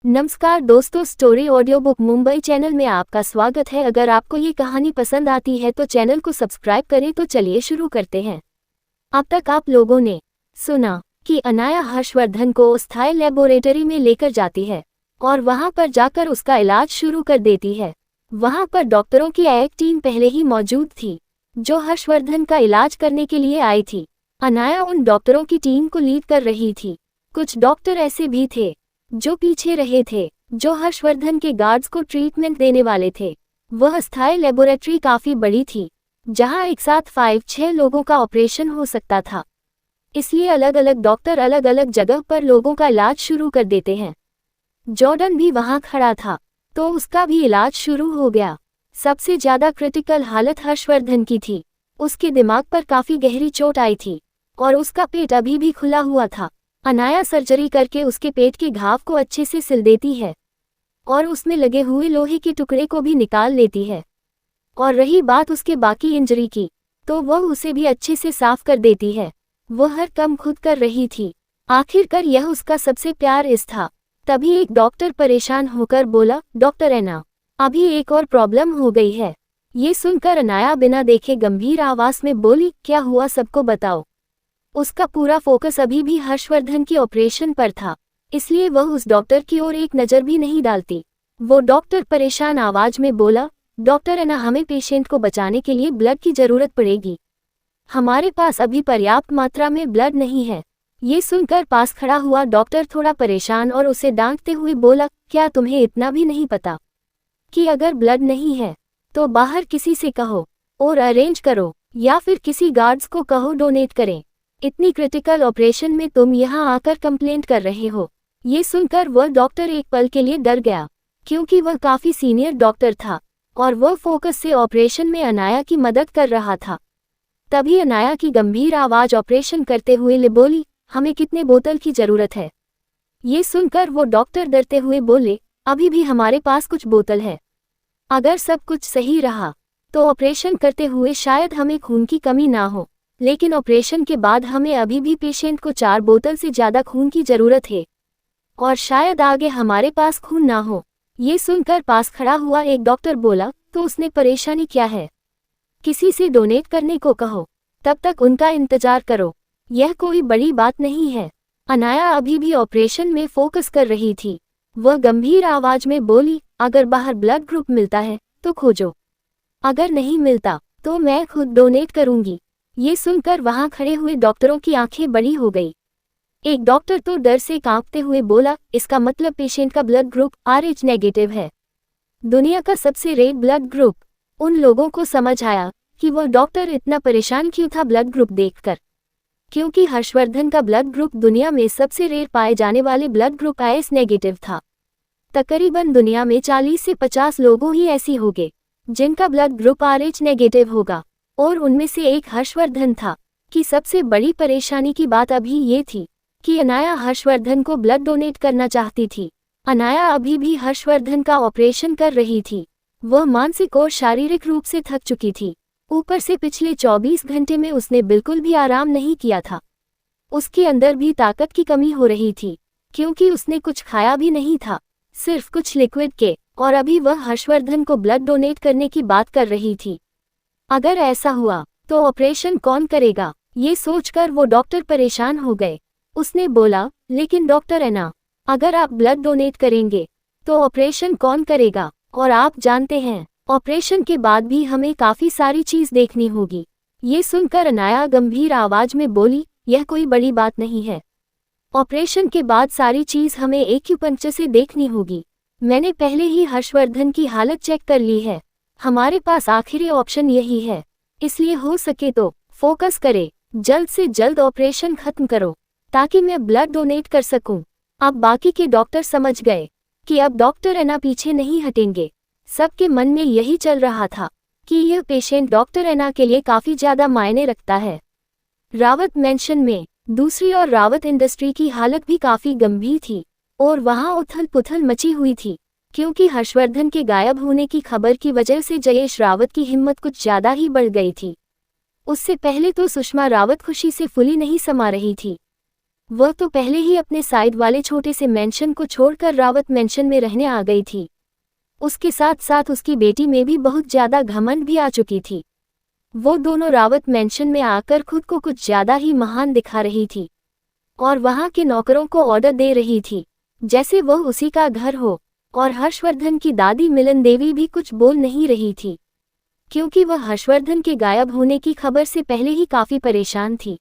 नमस्कार दोस्तों, story audio book Mumbai channel में आपका स्वागत है। अगर आपको ये कहानी पसंद आती है तो चैनल को सब्सक्राइब करें। तो चलिए शुरू करते हैं। अब तक आप लोगों ने सुना कि अनाया हर्षवर्धन को अस्थायी लेबोरेटरी में लेकर जाती है और वहां पर जाकर उसका इलाज शुरू कर देती है। वहां पर डॉक्टरों की एक टीम पहले ही मौजूद थी जो हर्षवर्धन का इलाज करने के लिए आई थी। अनाया उन डॉक्टरों की टीम को लीड कर रही थी। कुछ डॉक्टर ऐसे भी थे जो पीछे रहे थे, जो हर्षवर्धन के गार्ड्स को ट्रीटमेंट देने वाले थे। वह अस्थायी लेबोरेटरी काफी बड़ी थी, जहां एक साथ 5-6 लोगों का ऑपरेशन हो सकता था। इसलिए अलग अलग डॉक्टर अलग अलग जगह पर लोगों का इलाज शुरू कर देते हैं। जॉर्डन भी वहां खड़ा था, तो उसका भी इलाज शुरू हो गया। सबसे ज्यादा क्रिटिकल हालत हर्षवर्धन की थी। उसके दिमाग पर काफी गहरी चोट आई थी और उसका पेट अभी भी खुला हुआ था। अनाया सर्जरी करके उसके पेट के घाव को अच्छे से सिल देती है और उसमें लगे हुए लोहे के टुकड़े को भी निकाल लेती है। और रही बात उसके बाकी इंजरी की, तो वह उसे भी अच्छे से साफ कर देती है। वह हर काम खुद कर रही थी। आखिरकार यह उसका सबसे प्यार इस था। तभी एक डॉक्टर परेशान होकर बोला, डॉक्टर एना, अभी एक और प्रॉब्लम हो गई है। ये सुनकर अनाया बिना देखे गंभीर आवाज में बोली, क्या हुआ, सबको बताओ। उसका पूरा फोकस अभी भी हर्षवर्धन की ऑपरेशन पर था, इसलिए वह उस डॉक्टर की ओर एक नज़र भी नहीं डालती। वो डॉक्टर परेशान आवाज में बोला, डॉक्टर एना, हमें पेशेंट को बचाने के लिए ब्लड की जरूरत पड़ेगी। हमारे पास अभी पर्याप्त मात्रा में ब्लड नहीं है। ये सुनकर पास खड़ा हुआ डॉक्टर थोड़ा परेशान और उसे डांटते हुए बोला, क्या तुम्हें इतना भी नहीं पता कि अगर ब्लड नहीं है तो बाहर किसी से कहो और अरेंज करो, या फिर किसी गार्ड्स को कहो डोनेट करें। इतनी क्रिटिकल ऑपरेशन में तुम यहाँ आकर कंप्लेंट कर रहे हो। ये सुनकर वह डॉक्टर एक पल के लिए डर गया, क्योंकि वह काफी सीनियर डॉक्टर था और वह फोकस से ऑपरेशन में अनाया की मदद कर रहा था। तभी अनाया की गंभीर आवाज ऑपरेशन करते हुए बोली, हमें कितने बोतल की जरूरत है। ये सुनकर वो डॉक्टर डरते हुए बोले, अभी भी हमारे पास कुछ बोतल है। अगर सब कुछ सही रहा तो ऑपरेशन करते हुए शायद हमें खून की कमी ना हो, लेकिन ऑपरेशन के बाद हमें अभी भी पेशेंट को 4 बोतल से ज़्यादा खून की ज़रूरत है और शायद आगे हमारे पास खून ना हो। ये सुनकर पास खड़ा हुआ एक डॉक्टर बोला, तो उसने परेशानी क्या है, किसी से डोनेट करने को कहो, तब तक उनका इंतजार करो, यह कोई बड़ी बात नहीं है। अनाया अभी भी ऑपरेशन में फोकस कर रही थी। वह गंभीर आवाज में बोली, अगर बाहर ब्लड ग्रुप मिलता है तो खोजो, अगर नहीं मिलता तो मैं खुद डोनेट करूंगी। ये सुनकर वहां खड़े हुए डॉक्टरों की आंखें बड़ी हो गई। एक डॉक्टर तो डर से कांपते हुए बोला, इसका मतलब पेशेंट का ब्लड ग्रुप RH नेगेटिव है, दुनिया का सबसे रेयर ब्लड ग्रुप। उन लोगों को समझ आया कि वह डॉक्टर इतना परेशान क्यों था ब्लड ग्रुप देखकर, क्योंकि हर्षवर्धन का ब्लड ग्रुप दुनिया में सबसे रेयर पाए जाने वाले ब्लड ग्रुप AS नेगेटिव था। तकरीबन दुनिया में 40 से 50 लोगों ही ऐसी होंगे जिनका ब्लड ग्रुप RH नेगेटिव होगा, और उनमें से एक हर्षवर्धन था। कि सबसे बड़ी परेशानी की बात अभी ये थी कि अनाया हर्षवर्धन को ब्लड डोनेट करना चाहती थी। अनाया अभी भी हर्षवर्धन का ऑपरेशन कर रही थी। वह मानसिक और शारीरिक रूप से थक चुकी थी। ऊपर से पिछले 24 घंटे में उसने बिल्कुल भी आराम नहीं किया था। उसके अंदर भी ताकत की कमी हो रही थी, क्योंकि उसने कुछ खाया भी नहीं था, सिर्फ कुछ लिक्विड के, और अभी वह हर्षवर्धन को ब्लड डोनेट करने की बात कर रही थी। अगर ऐसा हुआ तो ऑपरेशन कौन करेगा, ये सोचकर वो डॉक्टर परेशान हो गए। उसने बोला, लेकिन डॉक्टर एना, अगर आप ब्लड डोनेट करेंगे तो ऑपरेशन कौन करेगा, और आप जानते हैं ऑपरेशन के बाद भी हमें काफी सारी चीज देखनी होगी। ये सुनकर अनाया गंभीर आवाज में बोली, यह कोई बड़ी बात नहीं है। ऑपरेशन के बाद सारी चीज हमें एक्यूपंक्चर से देखनी होगी। मैंने पहले ही हर्षवर्धन की हालत चेक कर ली है। हमारे पास आखिरी ऑप्शन यही है, इसलिए हो सके तो फोकस करे, जल्द से जल्द ऑपरेशन खत्म करो ताकि मैं ब्लड डोनेट कर सकूं। अब बाकी के डॉक्टर समझ गए कि अब डॉक्टर एना पीछे नहीं हटेंगे। सबके मन में यही चल रहा था कि यह पेशेंट डॉक्टर एना के लिए काफी ज्यादा मायने रखता है। रावत मेंशन में दूसरी ओर रावत इंडस्ट्री की हालत भी काफी गंभीर थी और वहां उथल पुथल मची हुई थी, क्योंकि हर्षवर्धन के गायब होने की खबर की वजह से जयेश रावत की हिम्मत कुछ ज्यादा ही बढ़ गई थी। उससे पहले तो सुषमा रावत खुशी से फुली नहीं समा रही थी। वह तो पहले ही अपने साइड वाले छोटे से मेंशन को छोड़कर रावत मेंशन में रहने आ गई थी। उसके साथ साथ उसकी बेटी में भी बहुत ज्यादा घमंड भी आ चुकी थी। वो दोनों रावत मेंशन में आकर खुद को कुछ ज्यादा ही महान दिखा रही थी और वहां के नौकरों को ऑर्डर दे रही थी जैसे वह उसी का घर हो। और हर्षवर्धन की दादी मिलन देवी भी कुछ बोल नहीं रही थी, क्योंकि वह हर्षवर्धन के गायब होने की खबर से पहले ही काफी परेशान थी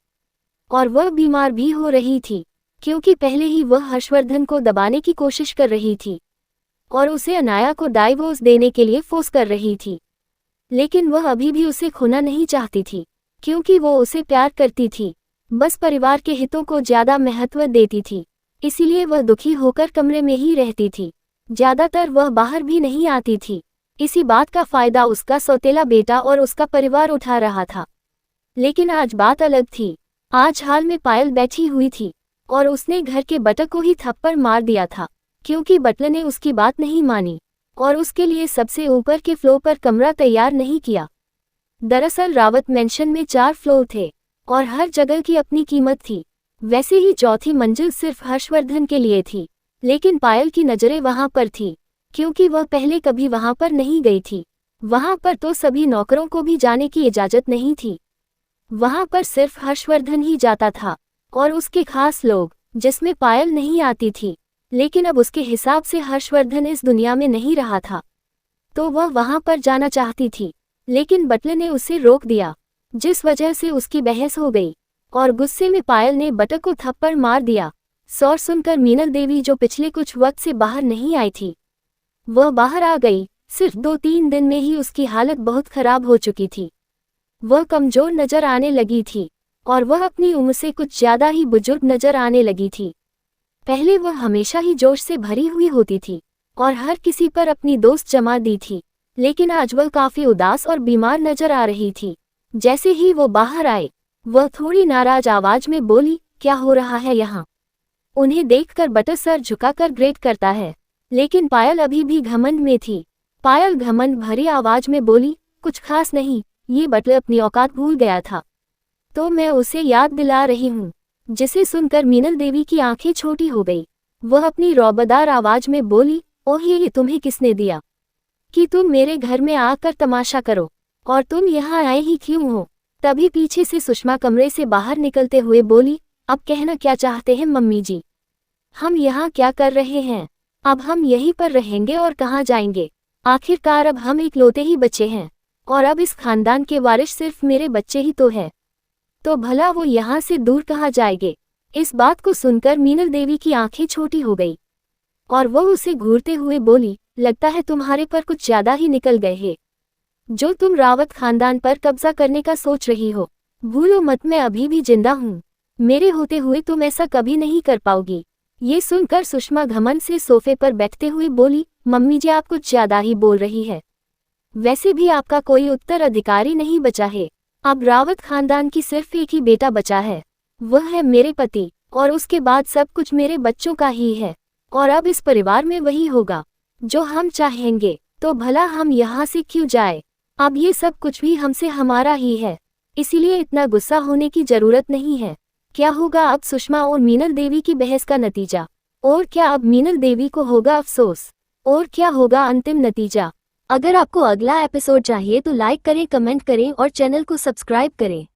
और वह बीमार भी हो रही थी, क्योंकि पहले ही वह हर्षवर्धन को दबाने की कोशिश कर रही थी और उसे अनाया को डाइवोर्स देने के लिए फोर्स कर रही थी। लेकिन वह अभी भी उसे खोना नहीं चाहती थी, क्योंकि वो उसे प्यार करती थी, बस परिवार के हितों को ज्यादा महत्व देती थी। इसीलिए वह दुखी होकर कमरे में ही रहती थी, ज्यादातर वह बाहर भी नहीं आती थी। इसी बात का फायदा उसका सौतेला बेटा और उसका परिवार उठा रहा था। लेकिन आज बात अलग थी। आज हाल में पायल बैठी हुई थी और उसने घर के बटक को ही थप्पड़ मार दिया था, क्योंकि बटलर ने उसकी बात नहीं मानी और उसके लिए सबसे ऊपर के फ्लोर पर कमरा तैयार नहीं किया। दरअसल रावत मेंशन में 4 फ्लोर थे और हर जगह की अपनी कीमत थी। वैसे ही चौथी मंजिल सिर्फ हर्षवर्धन के लिए थी, लेकिन पायल की नजरें वहां पर थी, क्योंकि वह पहले कभी वहां पर नहीं गई थी। वहां पर तो सभी नौकरों को भी जाने की इजाजत नहीं थी। वहां पर सिर्फ हर्षवर्धन ही जाता था और उसके खास लोग, जिसमें पायल नहीं आती थी। लेकिन अब उसके हिसाब से हर्षवर्धन इस दुनिया में नहीं रहा था, तो वह वहां पर जाना चाहती थी, लेकिन बटलर ने उसे रोक दिया, जिस वजह से उसकी बहस हो गई और गुस्से में पायल ने बटक को थप्पड़ मार दिया। शोर सुनकर मीनल देवी, जो पिछले कुछ वक्त से बाहर नहीं आई थी, वह बाहर आ गई। सिर्फ 2-3 दिन में ही उसकी हालत बहुत खराब हो चुकी थी। वह कमजोर नजर आने लगी थी और वह अपनी उम्र से कुछ ज्यादा ही बुजुर्ग नजर आने लगी थी। पहले वह हमेशा ही जोश से भरी हुई होती थी और हर किसी पर अपनी दोस्त जमा दी थी, लेकिन आज वह काफी उदास और बीमार नजर आ रही थी। जैसे ही वो बाहर आए, वह थोड़ी नाराज आवाज में बोली, क्या हो रहा है यहाँ? उन्हें देखकर बटलर सर झुकाकर ग्रेट करता है, लेकिन पायल अभी भी घमंड में थी। पायल घमंड भरी आवाज में बोली, कुछ खास नहीं, ये बटलर अपनी औकात भूल गया था, तो मैं उसे याद दिला रही हूँ। जिसे सुनकर मीनल देवी की आंखें छोटी हो गई। वह अपनी रौबदार आवाज में बोली, ओह ये तुम्हें किसने दिया कि तुम मेरे घर में आकर तमाशा करो, और तुम यहाँ आए ही क्यों हो? तभी पीछे से सुषमा कमरे से बाहर निकलते हुए बोली, अब कहना क्या चाहते हैं मम्मी जी? हम यहाँ क्या कर रहे हैं? अब हम यहीं पर रहेंगे और कहाँ जाएंगे? आखिरकार अब हम इकलौते ही बच्चे हैं और अब इस खानदान के वारिस सिर्फ मेरे बच्चे ही तो है, तो भला वो यहाँ से दूर कहाँ जाएंगे? इस बात को सुनकर मीनल देवी की आंखें छोटी हो गई और वह उसे घूरते हुए बोली, लगता है तुम्हारे पर कुछ ज्यादा ही निकल गए हैं, जो तुम रावत खानदान पर कब्जा करने का सोच रही हो। भूलो मत, मैं अभी भी जिंदा हूँ, मेरे होते हुए तुम ऐसा कभी नहीं कर पाओगी। ये सुनकर सुषमा घमंड से सोफे पर बैठते हुए बोली, मम्मी जी आप कुछ ज्यादा ही बोल रही है। वैसे भी आपका कोई उत्तराधिकारी नहीं बचा है, अब रावत खानदान की सिर्फ एक ही बेटा बचा है, वह है मेरे पति, और उसके बाद सब कुछ मेरे बच्चों का ही है, और अब इस परिवार में वही होगा जो हम चाहेंगे, तो भला हम यहाँ से क्यों जाए? अब ये सब कुछ भी हमसे हमारा ही है, इसीलिए इतना गुस्सा होने की जरूरत नहीं है। क्या होगा अब सुषमा और मीनल देवी की बहस का नतीजा? और क्या अब मीनल देवी को होगा अफसोस? और क्या होगा अंतिम नतीजा? अगर आपको अगला एपिसोड चाहिए तो लाइक करें, कमेंट करें और चैनल को सब्सक्राइब करें।